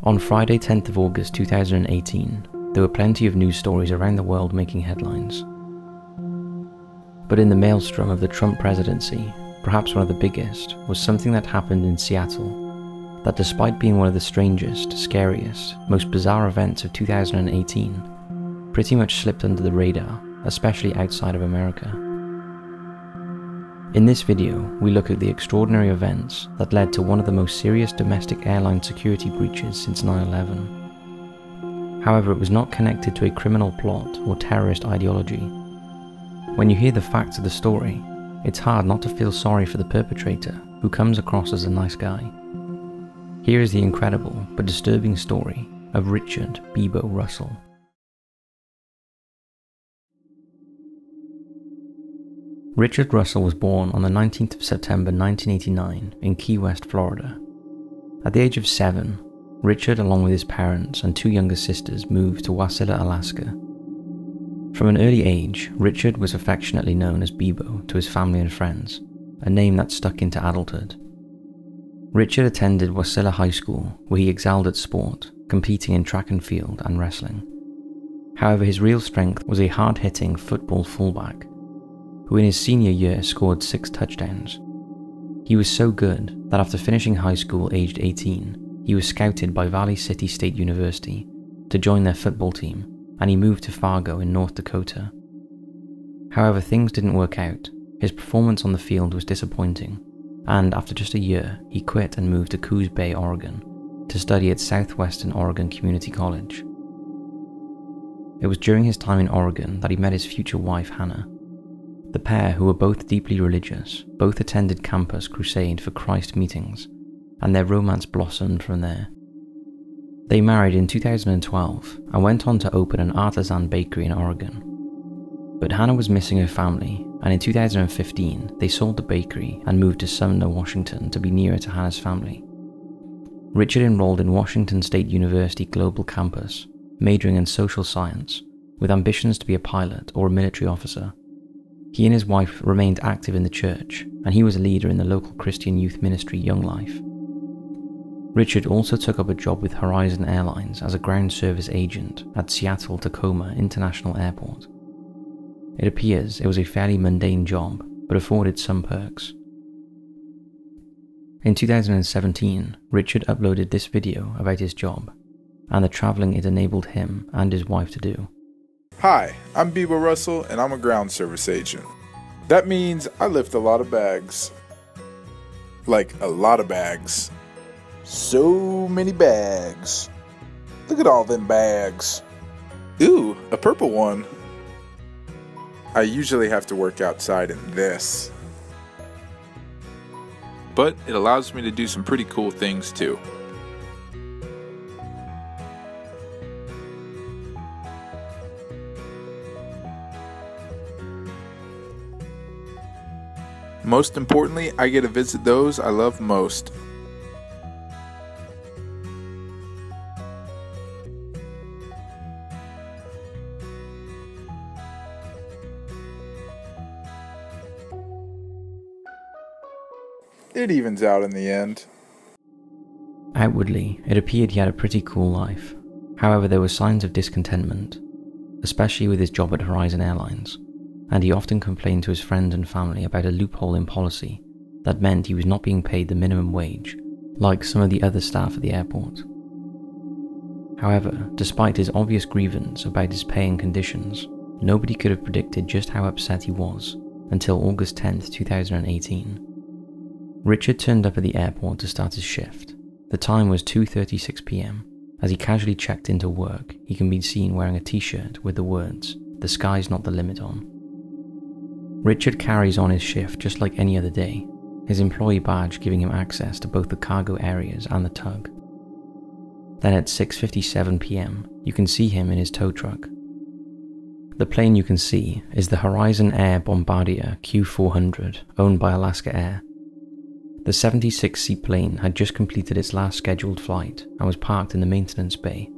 On Friday 10th of August 2018, there were plenty of news stories around the world making headlines. But in the maelstrom of the Trump presidency, perhaps one of the biggest was something that happened in Seattle, that despite being one of the strangest, scariest, most bizarre events of 2018, pretty much slipped under the radar, especially outside of America. In this video, we look at the extraordinary events that led to one of the most serious domestic airline security breaches since 9/11. However, it was not connected to a criminal plot or terrorist ideology. When you hear the facts of the story, it's hard not to feel sorry for the perpetrator, who comes across as a nice guy. Here is the incredible but disturbing story of Richard Beebo Russel. Richard Russel was born on the 19th of September 1989 in Key West, Florida. At the age of 7, Richard, along with his parents and 2 younger sisters, moved to Wasilla, Alaska. From an early age, Richard was affectionately known as Beebo to his family and friends, a name that stuck into adulthood. Richard attended Wasilla High School, where he excelled at sport, competing in track and field and wrestling. However, his real strength was a hard-hitting football fullback, who in his senior year scored 6 touchdowns. He was so good that after finishing high school aged 18, he was scouted by Valley City State University to join their football team, and he moved to Fargo in North Dakota. However, things didn't work out. His performance on the field was disappointing, and after just a year, he quit and moved to Coos Bay, Oregon, to study at Southwestern Oregon Community College. It was during his time in Oregon that he met his future wife, Hannah. The pair, who were both deeply religious, both attended Campus Crusade for Christ meetings, and their romance blossomed from there. They married in 2012 and went on to open an artisan bakery in Oregon. But Hannah was missing her family, and in 2015 they sold the bakery and moved to Sumner, Washington to be nearer to Hannah's family. Richard enrolled in Washington State University Global Campus, majoring in social science, with ambitions to be a pilot or a military officer. He and his wife remained active in the church, and he was a leader in the local Christian youth ministry Young Life. Richard also took up a job with Horizon Airlines as a ground service agent at Seattle-Tacoma International Airport. It appears it was a fairly mundane job, but afforded some perks. In 2017, Richard uploaded this video about his job, and the travelling it enabled him and his wife to do. Hi, I'm Beebo Russell, and I'm a ground service agent. That means I lift a lot of bags. Like, a lot of bags. So many bags. Look at all them bags. Ooh, a purple one. I usually have to work outside in this. But it allows me to do some pretty cool things too. Most importantly, I get to visit those I love most. It evens out in the end. Outwardly, it appeared he had a pretty cool life. However, there were signs of discontentment, especially with his job at Horizon Airlines, and he often complained to his friends and family about a loophole in policy that meant he was not being paid the minimum wage, like some of the other staff at the airport. However, despite his obvious grievance about his pay and conditions, nobody could have predicted just how upset he was until August 10th, 2018. Richard turned up at the airport to start his shift. The time was 2:36 p.m. As he casually checked into work, he can be seen wearing a t-shirt with the words, "The sky's not the limit" on. Richard carries on his shift just like any other day, his employee badge giving him access to both the cargo areas and the tug. Then at 6:57 p.m, you can see him in his tow truck. The plane you can see is the Horizon Air Bombardier Q400, owned by Alaska Air. The 76-seat plane had just completed its last scheduled flight and was parked in the maintenance bay.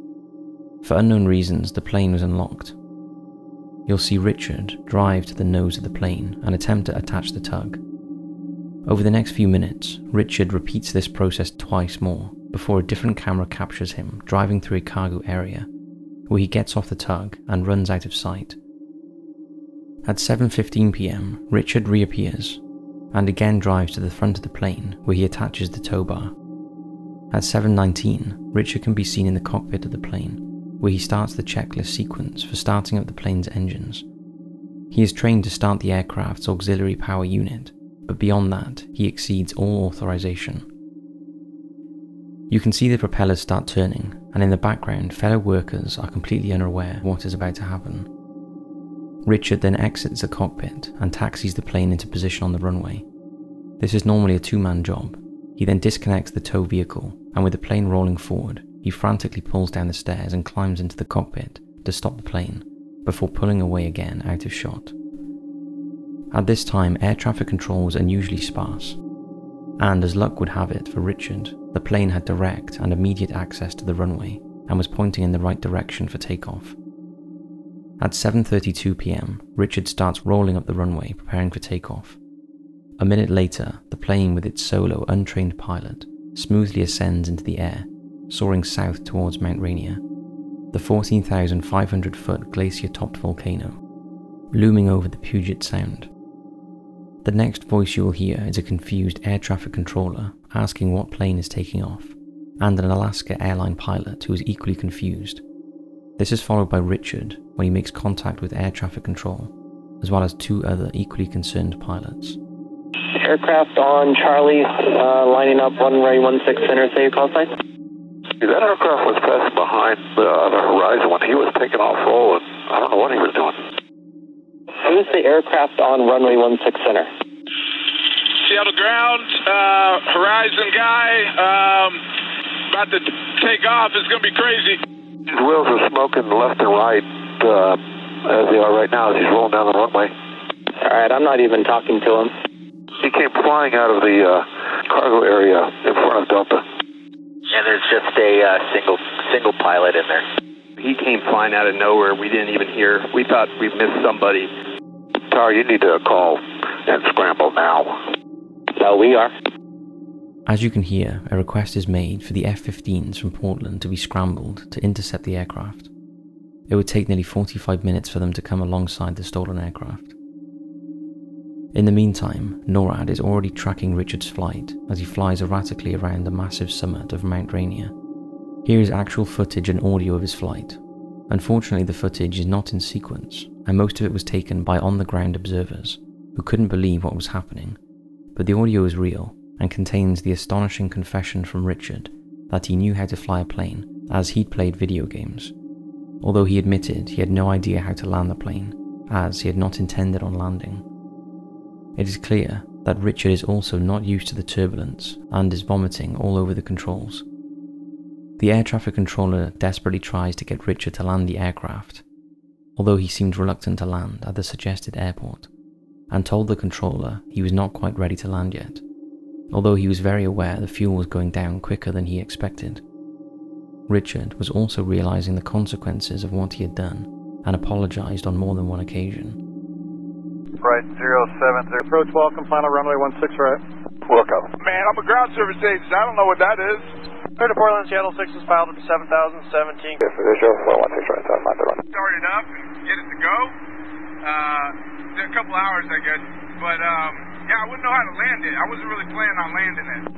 For unknown reasons, the plane was unlocked. You'll see Richard drive to the nose of the plane and attempt to attach the tug. Over the next few minutes, Richard repeats this process twice more, before a different camera captures him driving through a cargo area, where he gets off the tug and runs out of sight. At 7:15 PM, Richard reappears and again drives to the front of the plane where he attaches the tow bar. At 7:19, Richard can be seen in the cockpit of the plane, where he starts the checklist sequence for starting up the plane's engines. He is trained to start the aircraft's auxiliary power unit, but beyond that, he exceeds all authorization. You can see the propellers start turning, and in the background, fellow workers are completely unaware of what is about to happen. Richard then exits the cockpit and taxis the plane into position on the runway. This is normally a two-man job. He then disconnects the tow vehicle, and with the plane rolling forward, he frantically pulls down the stairs and climbs into the cockpit to stop the plane, before pulling away again out of shot. At this time, air traffic control was unusually sparse, and as luck would have it for Richard, the plane had direct and immediate access to the runway and was pointing in the right direction for takeoff. At 7:32 PM, Richard starts rolling up the runway preparing for takeoff. A minute later, the plane with its solo, untrained pilot smoothly ascends into the air, soaring south towards Mount Rainier, the 14,500-foot glacier-topped volcano, looming over the Puget Sound. The next voice you'll hear is a confused air traffic controller asking what plane is taking off, and an Alaska airline pilot who is equally confused. This is followed by Richard when he makes contact with air traffic control, as well as two other equally concerned pilots. Aircraft on Charlie, lining up runway 16 center, say your call sign. That aircraft was passing behind the horizon when he was taking off roll, and I don't know what he was doing. Who's the aircraft on runway 16 center? Seattle ground, horizon guy, about to take off. It's going to be crazy. His wheels are smoking left and right as they are right now as he's rolling down the runway. All right, I'm not even talking to him. He came flying out of the cargo area in front of Delta. And there's just a single pilot in there. He came flying out of nowhere. We didn't even hear. We thought we missed somebody. Tower, you need to call and scramble now. No, we are. As you can hear, a request is made for the F-15s from Portland to be scrambled to intercept the aircraft. It would take nearly 45 minutes for them to come alongside the stolen aircraft. In the meantime, NORAD is already tracking Richard's flight as he flies erratically around the massive summit of Mount Rainier. Here is actual footage and audio of his flight. Unfortunately, the footage is not in sequence, and most of it was taken by on-the-ground observers who couldn't believe what was happening, but the audio is real and contains the astonishing confession from Richard that he knew how to fly a plane as he'd played video games, although he admitted he had no idea how to land the plane, as he had not intended on landing. It is clear that Richard is also not used to the turbulence and is vomiting all over the controls. The air traffic controller desperately tries to get Richard to land the aircraft, although he seemed reluctant to land at the suggested airport, and told the controller he was not quite ready to land yet, although he was very aware the fuel was going down quicker than he expected. Richard was also realizing the consequences of what he had done and apologized on more than one occasion. Right, 070. Approach welcome, final runway 16 right. Welcome. Man, I'm a ground service agent. I don't know what that is. Clear to Portland, Seattle 6 is filed at 7017. Yes, for visual, 416 right, so I'm not the run. Start it up and get it to go. In a couple hours, I guess. But, yeah, I wouldn't know how to land it. I wasn't really planning on landing it.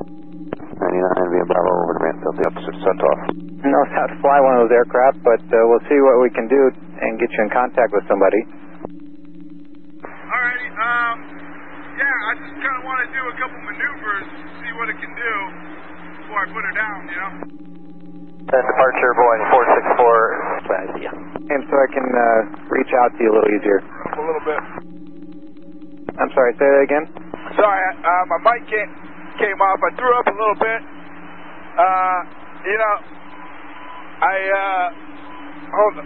99 via Bravo over to Mansfield, the opposite set off. No, how to fly one of those aircraft, but we'll see what we can do and get you in contact with somebody. Alrighty, yeah, I just kind of want to do a couple maneuvers, see what it can do before I put her down, you know? And departure, Boeing 464. And so I can reach out to you a little easier. A little bit. I'm sorry, say that again? Sorry, my mic came off. I threw up a little bit. You know, hold on.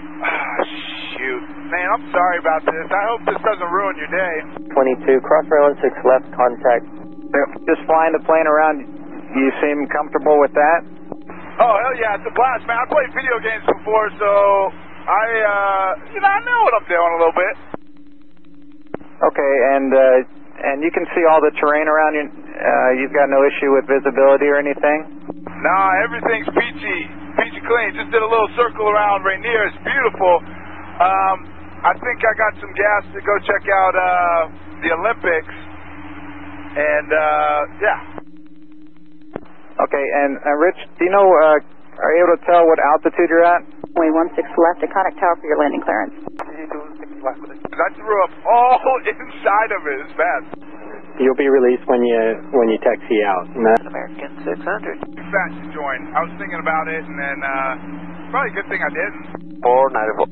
Shoot. Man, I'm sorry about this. I hope this doesn't ruin your day. 22, cross runway 16 left, contact. Just flying the plane around, you seem comfortable with that? Oh, hell yeah, it's a blast, man. I played video games before, so I know what I'm doing a little bit. Okay, and you can see all the terrain around you. You've got no issue with visibility or anything? Nah, everything's peachy clean. Just did a little circle around Rainier. It's beautiful. I think I got some gas to go check out the Olympics. And yeah. Okay, and Rich, do you know, are you able to tell what altitude you're at? Wing 16 left, to contact tower for your landing clearance. I threw up all inside of it. It's bad. You'll be released when you taxi out. American 600. Fast to join. I was thinking about it, and then probably a good thing I didn't. 494.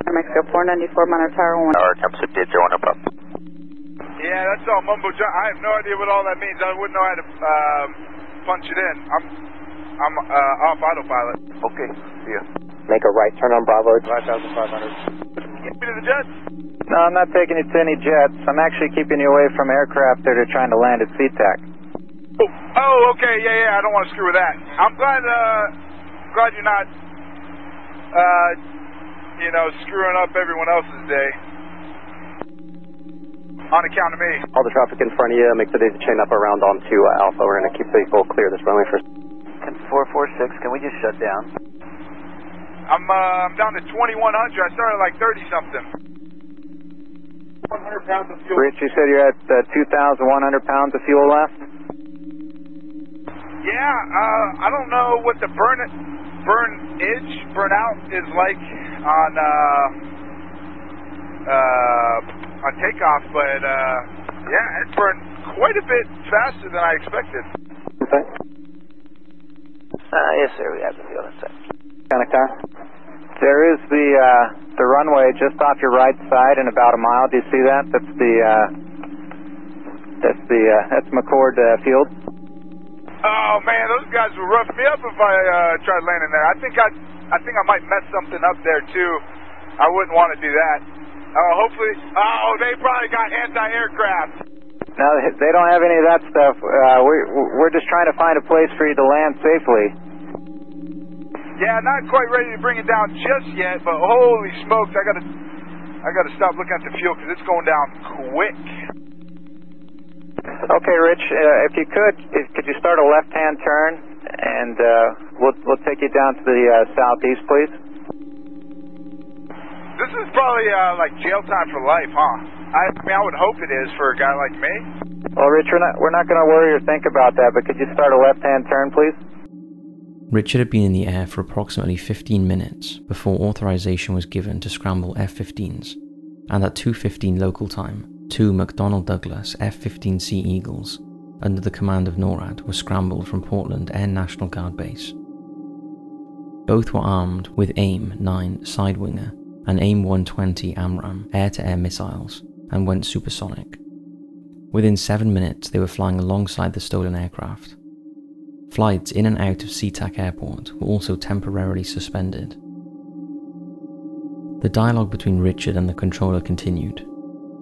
Mexico 494, monitor tower 1. Our attempts did join up. Yeah, that's all mumbo jumbo. I have no idea what all that means. I wouldn't know how to punch it in. I'm off autopilot. Okay, see ya. Make a right turn on Bravo. 5,500. Get me to the jets. No, I'm not taking you to any jets. I'm actually keeping you away from aircraft that are trying to land at SeaTac. Oh, okay, yeah. I don't want to screw with that. I'm glad you're not, screwing up everyone else's day. On account of me. All the traffic in front of you, make the chain up around onto Alpha. We're going to keep people clear this runway first. 446, can we just shut down? I'm down to 2100. I started like 30-something. 100 pounds of fuel. Rich, you said you're at 2,100 pounds of fuel left? Yeah, I don't know what the burnout is like on takeoff, but yeah, it's burned quite a bit faster than I expected. Okay. Yes, sir, we have the fuel inside. Contact tower. There is the runway just off your right side in about a mile. Do you see that? That's McCord Field. Oh man, those guys will rough me up if I tried landing there. I think I might mess something up there too. I wouldn't want to do that. Hopefully. Oh, they probably got anti-aircraft. No, they don't have any of that stuff. We're just trying to find a place for you to land safely. Yeah, not quite ready to bring it down just yet, but holy smokes, I gotta stop looking at the fuel because it's going down quick. Okay, Rich, if you could you start a left-hand turn, and we'll take you down to the southeast, please. This is probably like jail time for life, huh? I mean, I would hope it is for a guy like me. Well, Rich, we're not going to worry or think about that, but could you start a left-hand turn, please? Richard had been in the air for approximately 15 minutes before authorization was given to scramble F-15s, and at 2:15 local time, 2 McDonnell Douglas F-15C Eagles, under the command of NORAD, were scrambled from Portland Air National Guard Base. Both were armed with AIM-9 Sidewinger and AIM-120 AMRAAM air-to-air missiles and went supersonic. Within 7 minutes, they were flying alongside the stolen aircraft. Flights in and out of SeaTac Airport were also temporarily suspended. The dialogue between Richard and the controller continued,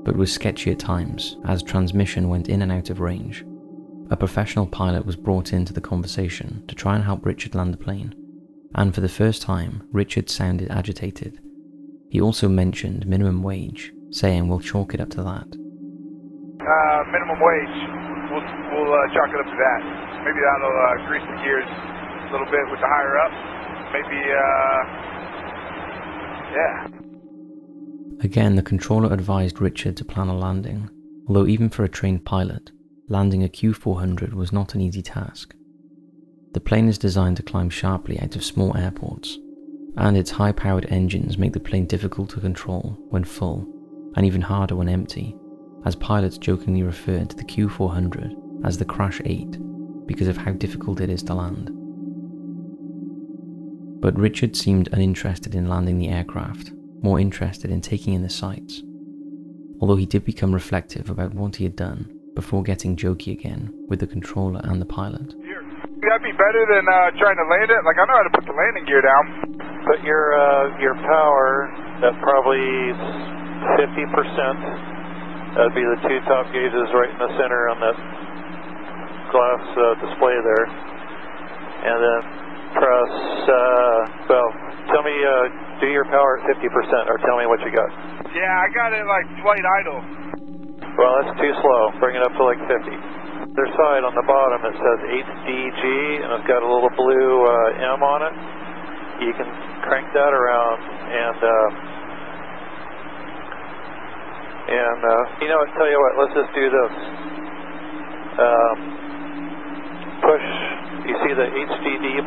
but was sketchy at times as transmission went in and out of range. A professional pilot was brought into the conversation to try and help Richard land the plane, and for the first time, Richard sounded agitated. He also mentioned minimum wage, saying we'll chalk it up to that. Minimum wage. We'll chalk it up to that. Maybe that'll grease the gears a little bit with the higher up. Maybe, yeah. Again, the controller advised Richard to plan a landing, although even for a trained pilot, landing a Q400 was not an easy task. The plane is designed to climb sharply out of small airports, and its high-powered engines make the plane difficult to control when full, and even harder when empty, as pilots jokingly referred to the Q400 as the Crash 8 because of how difficult it is to land. But Richard seemed uninterested in landing the aircraft, more interested in taking in the sights, although he did become reflective about what he had done before getting jokey again with the controller and the pilot. That'd be better than trying to land it. Like, I know how to put the landing gear down. But your power, that probably 50%. That'd be the 2 top gauges right in the center on that glass display there. And then press, tell me, do your power at 50% or tell me what you got. Yeah, I got it like flight idle. Well, that's too slow. Bring it up to like 50. other side on the bottom it says HDG, and it's got a little blue M on it. You can crank that around, and you know what, tell you what, let's just do this. Push, you see the HDG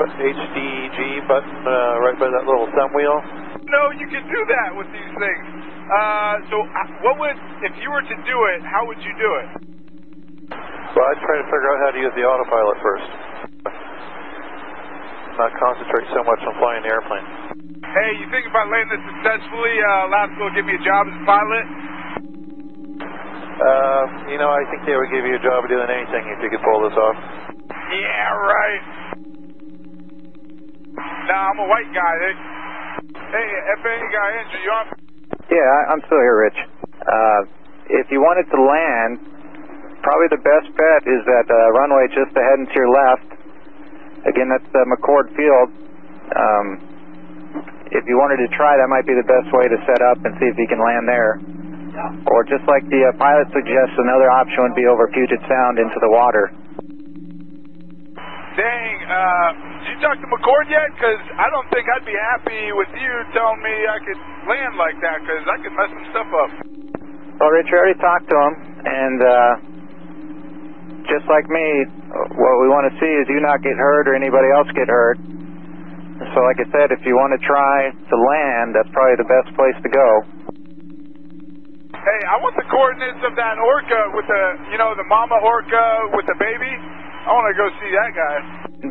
button right by that little thumb wheel? No, you can do that with these things. So what would, if you were to do it, how would you do it? Well, I'd try to figure out how to use the autopilot first. Not concentrate so much on flying the airplane. Hey, you think if I land this successfully, Alaska will give me a job as a pilot? You know, I think they would give you a job of doing anything if you could pull this off. Yeah, right. Nah, I'm a white guy. Hey, FAA guy, Andrew, you on? Yeah, I'm still here, Rich. If you wanted to land, probably the best bet is that runway just ahead and to your left. Again, that's McCord Field. If you wanted to try, that might be the best way to set up and see if you can land there. Or just like the pilot suggests, another option would be over Puget Sound into the water. Dang, did you talk to McCord yet? Because I don't think I'd be happy with you telling me I could land like that, because I could mess some stuff up. Well, Rich, I already talked to him, and just like me, what we want to see is you not get hurt or anybody else get hurt. So like I said, if you want to try to land, that's probably the best place to go. Hey, I want the coordinates of that orca with the, you know, the mama orca with the baby. I want to go see that guy.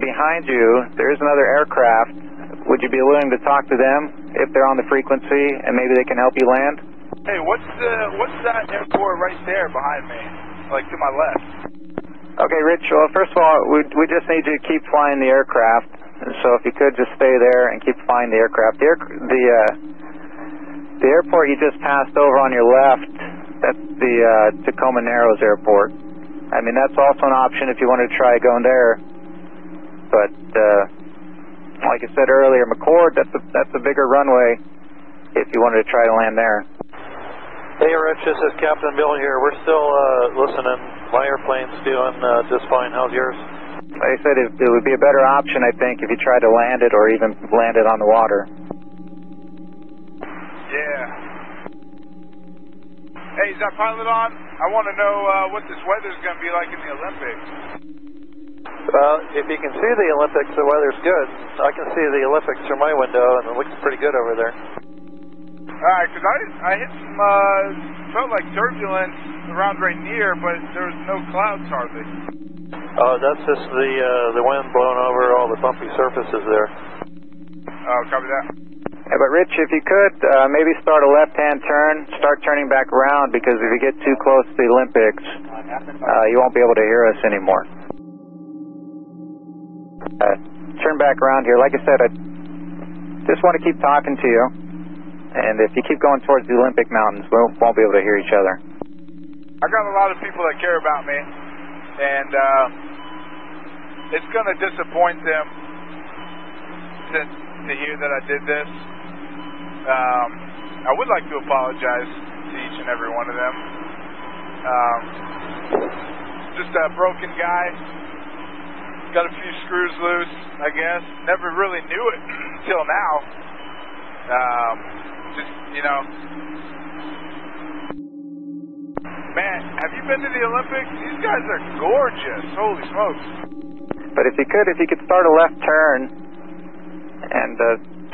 Behind you, there is another aircraft. Would you be willing to talk to them if they're on the frequency and maybe they can help you land? Hey, what's that airport right there behind me, like to my left? Okay, Rich, well, first of all, we just need you to keep flying the aircraft. So if you could just stay there and keep flying the aircraft. The airport you just passed over on your left, that's the Tacoma Narrows Airport. I mean, that's also an option if you wanted to try going there. But like I said earlier, McCord, that's a bigger runway if you wanted to try to land there. Hey, Rich, this is Captain Bill here. We're still listening. My airplane's doing just fine. How's yours? Like I said, it would be a better option, I think, if you tried to land it or even land it on the water. Yeah. Hey, is that pilot on? I want to know what this weather's going to be like in the Olympics. Well, if you can see the Olympics, the weather's good. I can see the Olympics through my window, and it looks pretty good over there. Alright, because I hit some, felt like turbulence around Rainier, but there was no clouds hardly. Oh, that's just the wind blowing over all the bumpy surfaces there. Oh, copy that. Yeah, but Rich, if you could, maybe start a left-hand turn, start turning back around, because if you get too close to the Olympics, you won't be able to hear us anymore. Turn back around here. Like I said, I just want to keep talking to you, and if you keep going towards the Olympic Mountains, we won't be able to hear each other. I got a lot of people that care about me, and it's going to disappoint them to hear that I did this. I would like to apologize to each and every one of them. Just a broken guy. Got a few screws loose, I guess. Never really knew it until now. Just, you know. Man, have you been to the Olympics? These guys are gorgeous. Holy smokes. But if you could start a left turn and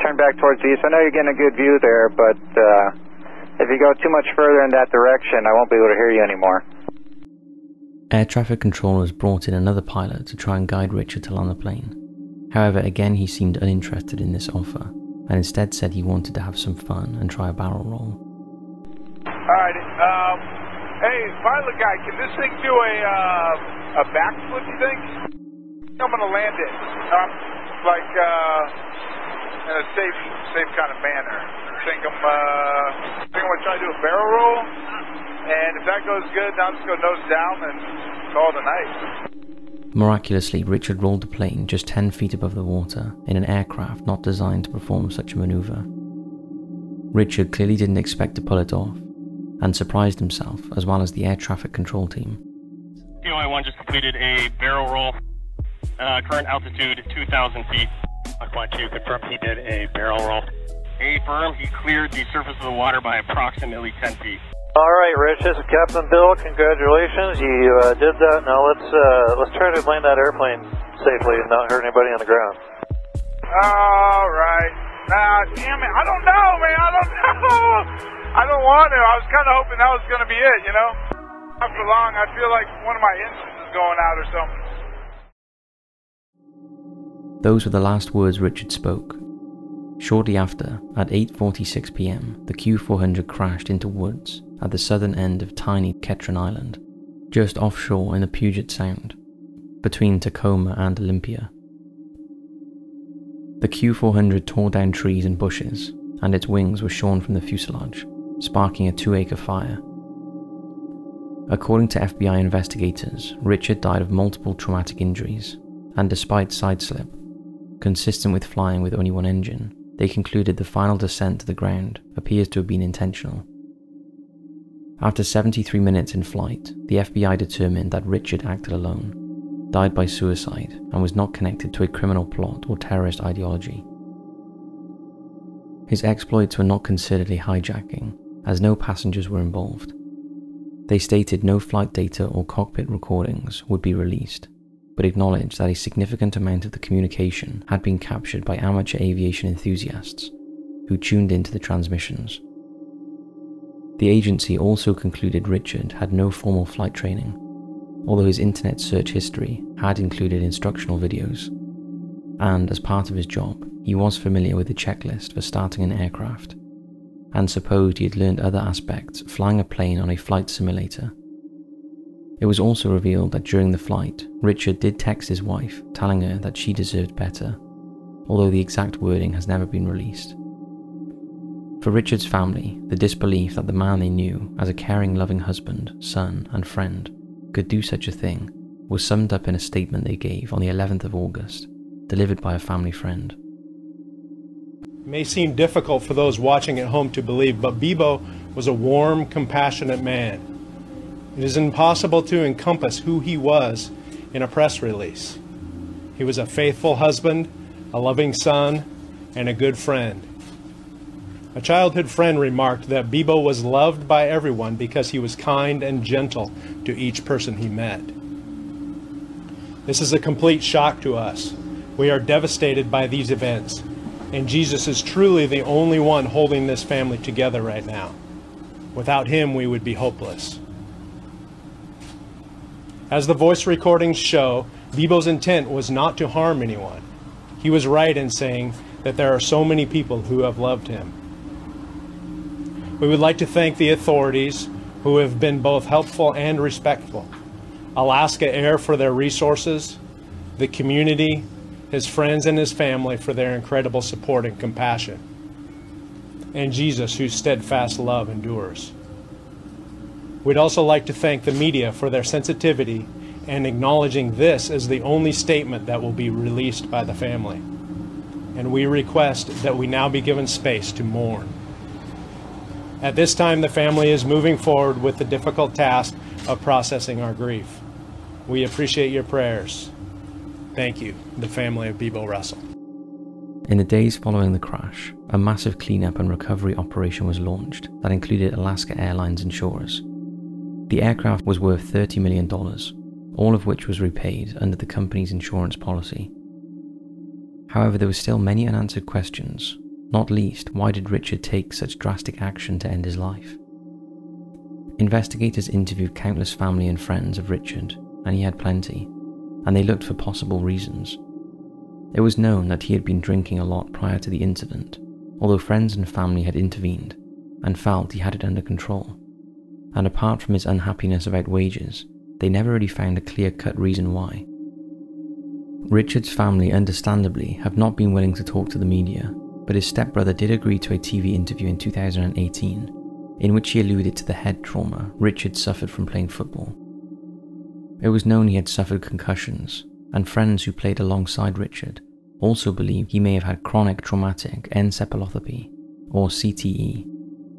turn back towards the east. I know you're getting a good view there, but if you go too much further in that direction, I won't be able to hear you anymore. Air traffic controllers brought in another pilot to try and guide Richard to land the plane. However, again he seemed uninterested in this offer, and instead said he wanted to have some fun and try a barrel roll. Alright, hey, pilot guy, can this thing do a backflip, you think? I'm gonna land it, in a safe kind of manner. I think I'm gonna try to do a barrel roll, and if that goes good, then I'll just go nose down and call it a night. Miraculously, Richard rolled the plane just 10 feet above the water in an aircraft not designed to perform such a maneuver. Richard clearly didn't expect to pull it off, and surprised himself as well as the air traffic control team. POI-1 just completed a barrel roll. Current altitude 2,000 feet. Aquan 2, confirm he did a barrel roll. Affirm, he cleared the surface of the water by approximately 10 feet. All right, Rich, this is Captain Bill. Congratulations, you did that. Now let's try to land that airplane safely and not hurt anybody on the ground. All right. Damn it. I don't know, man. I don't know. I don't want to. I was kind of hoping that was going to be it, you know? After long, I feel like one of my engines is going out or something. Those were the last words Richard spoke. Shortly after, at 8:46 p.m, the Q400 crashed into woods at the southern end of tiny Ketron Island, just offshore in the Puget Sound, between Tacoma and Olympia. The Q400 tore down trees and bushes, and its wings were shorn from the fuselage, sparking a 2-acre fire. According to FBI investigators, Richard died of multiple traumatic injuries, and despite sideslip, consistent with flying with only one engine, they concluded the final descent to the ground appears to have been intentional. After 73 minutes in flight, the FBI determined that Richard acted alone, died by suicide, and was not connected to a criminal plot or terrorist ideology. His exploits were not considered a hijacking, as no passengers were involved. They stated no flight data or cockpit recordings would be released, but acknowledged that a significant amount of the communication had been captured by amateur aviation enthusiasts who tuned into the transmissions. The agency also concluded Richard had no formal flight training, although his internet search history had included instructional videos, and as part of his job, he was familiar with the checklist for starting an aircraft, and supposed he had learned other aspects flying a plane on a flight simulator. It was also revealed that during the flight, Richard did text his wife, telling her that she deserved better, although the exact wording has never been released. For Richard's family, the disbelief that the man they knew as a caring, loving husband, son, and friend could do such a thing was summed up in a statement they gave on the 11th of August, delivered by a family friend. It may seem difficult for those watching at home to believe, but Beebo was a warm, compassionate man. It is impossible to encompass who he was in a press release. He was a faithful husband, a loving son, and a good friend. A childhood friend remarked that Beebo was loved by everyone because he was kind and gentle to each person he met. This is a complete shock to us. We are devastated by these events, and Jesus is truly the only one holding this family together right now. Without him, we would be hopeless. As the voice recordings show, Beebo's intent was not to harm anyone. He was right in saying that there are so many people who have loved him. We would like to thank the authorities who have been both helpful and respectful, Alaska Air for their resources, the community, his friends and his family for their incredible support and compassion, and Jesus, whose steadfast love endures. We'd also like to thank the media for their sensitivity and acknowledging this as the only statement that will be released by the family. And we request that we now be given space to mourn. At this time, the family is moving forward with the difficult task of processing our grief. We appreciate your prayers. Thank you, the family of Beebo Russel. In the days following the crash, a massive cleanup and recovery operation was launched that included Alaska Airlines insurers. The aircraft was worth $30 million, all of which was repaid under the company's insurance policy. However, there were still many unanswered questions, not least why did Richard take such drastic action to end his life? Investigators interviewed countless family and friends of Richard, and he had plenty, and they looked for possible reasons. It was known that he had been drinking a lot prior to the incident, although friends and family had intervened and felt he had it under control. And apart from his unhappiness about wages, they never really found a clear-cut reason why. Richard's family understandably have not been willing to talk to the media, but his stepbrother did agree to a TV interview in 2018, in which he alluded to the head trauma Richard suffered from playing football. It was known he had suffered concussions, and friends who played alongside Richard also believed he may have had chronic traumatic encephalopathy, or CTE,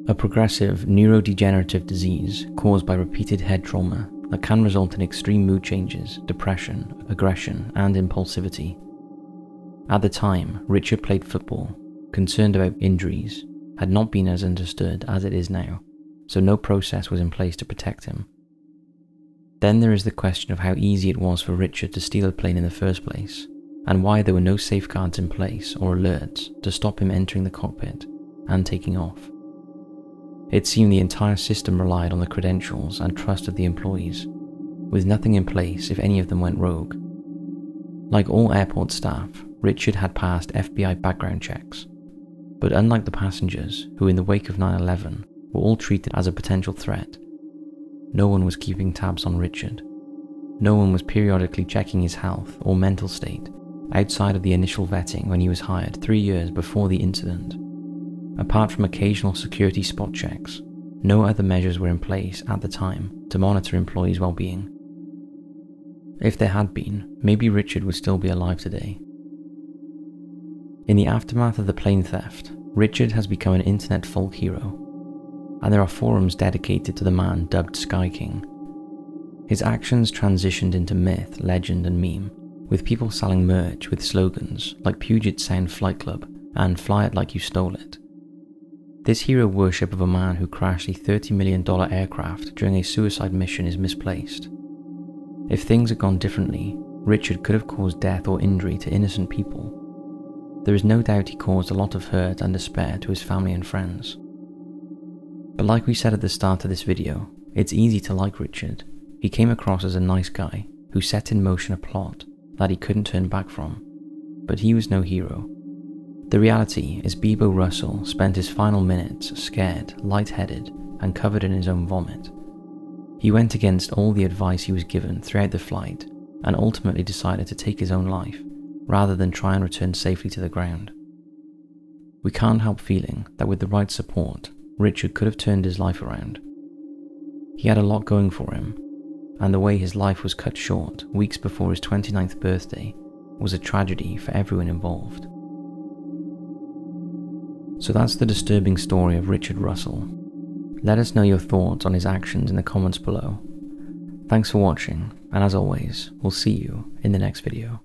a progressive neurodegenerative disease caused by repeated head trauma that can result in extreme mood changes, depression, aggression, and impulsivity. At the time, Richard played football, concerned about injuries, had not been as understood as it is now, so no process was in place to protect him. Then there is the question of how easy it was for Richard to steal a plane in the first place, and why there were no safeguards in place or alerts to stop him entering the cockpit and taking off. It seemed the entire system relied on the credentials and trust of the employees, with nothing in place if any of them went rogue. Like all airport staff, Richard had passed FBI background checks, but unlike the passengers, who in the wake of 9/11 were all treated as a potential threat, no one was keeping tabs on Richard. No one was periodically checking his health or mental state outside of the initial vetting when he was hired 3 years before the incident. Apart from occasional security spot checks, no other measures were in place at the time to monitor employees' well-being. If there had been, maybe Richard would still be alive today. In the aftermath of the plane theft, Richard has become an internet folk hero, and there are forums dedicated to the man dubbed Sky King. His actions transitioned into myth, legend, and meme, with people selling merch with slogans like Puget Sound Flight Club and Fly It Like You Stole It. This hero worship of a man who crashed a $30 million aircraft during a suicide mission is misplaced. If things had gone differently, Richard could have caused death or injury to innocent people. There is no doubt he caused a lot of hurt and despair to his family and friends. But like we said at the start of this video, it's easy to like Richard. He came across as a nice guy who set in motion a plot that he couldn't turn back from, but he was no hero. The reality is Beebo Russel spent his final minutes scared, lightheaded, and covered in his own vomit. He went against all the advice he was given throughout the flight and ultimately decided to take his own life, rather than try and return safely to the ground. We can't help feeling that with the right support, Richard could have turned his life around. He had a lot going for him, and the way his life was cut short weeks before his 29th birthday was a tragedy for everyone involved. So that's the disturbing story of Richard Russel. Let us know your thoughts on his actions in the comments below. Thanks for watching, and as always, we'll see you in the next video.